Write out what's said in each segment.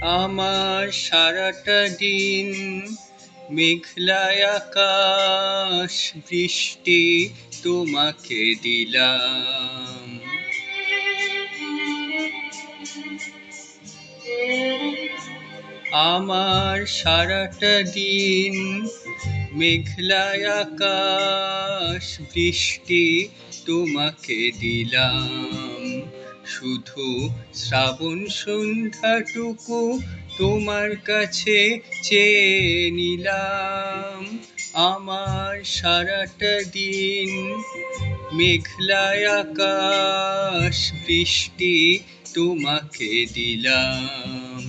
আমার সারাটা দিন মেঘলায় আকাশ, বৃষ্টি তোমাকে দিলাম। আমার সারাটা দিন মেঘলায় আকাশ, বৃষ্টি তোমাকে দিলাম। শুধু শ্রাবণ সন্ধ্যাটুকু তোমার কাছে চেয়ে নিলাম। আমার সারাটা দিন মেঘলায় আকাশ, বৃষ্টি তোমাকে দিলাম।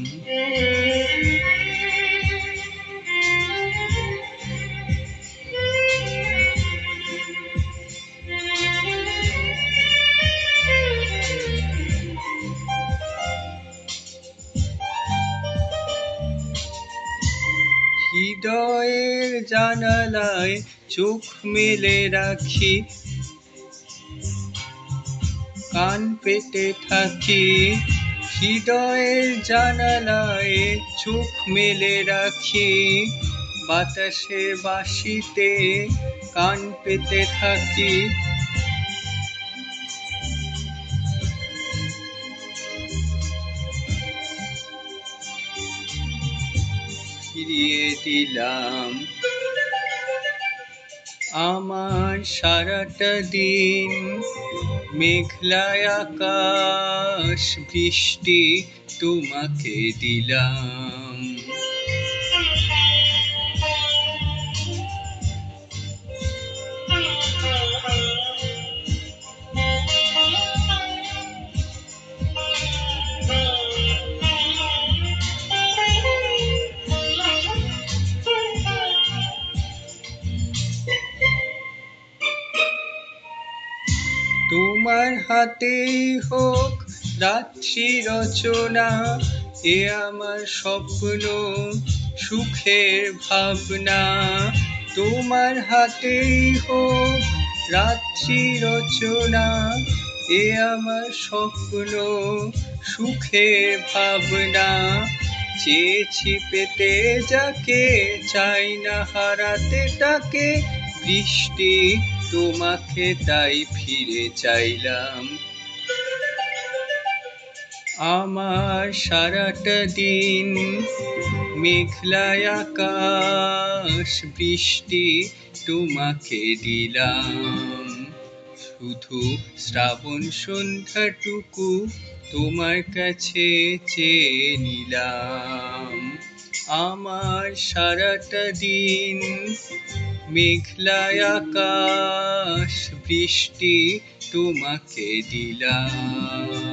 হৃদয়ের জানালায় চোখ মেলে রাখি, কান পেতে থাকি। হৃদয়ের জানালায় চোখ মেলে রাখি, বাতাসের বাঁশিতে কান পেতে থাকি। ফিরিয়ে দিলাম আমার সারাটা দিন মেঘলায় আকাশ, বৃষ্টি তোমাকে দিলাম। তোমার হাতেই হোক রাত্রি রচনা, এ আমার স্বপ্ন সুখের ভাবনা। তোমার হাতেই হোক রাত্রি রচনা, এ আমার স্বপ্ন সুখের ভাবনা। চেয়েছি পেতে যাকে, চাই না হারাতে তাকে, বৃষ্টি তোমাকে তাই ফিরে চাইলাম। আমার সারাটা দিন মেঘলায় আকাশ, বৃষ্টি তোমাকে দিলাম। শুধু শ্রাবণ সন্ধ্যাটুকু তোমার কাছে চেয়ে নিলাম। আমার সারাটা দিন মেঘলায় আকাশ, বৃষ্টি তোমাকে দিলাম।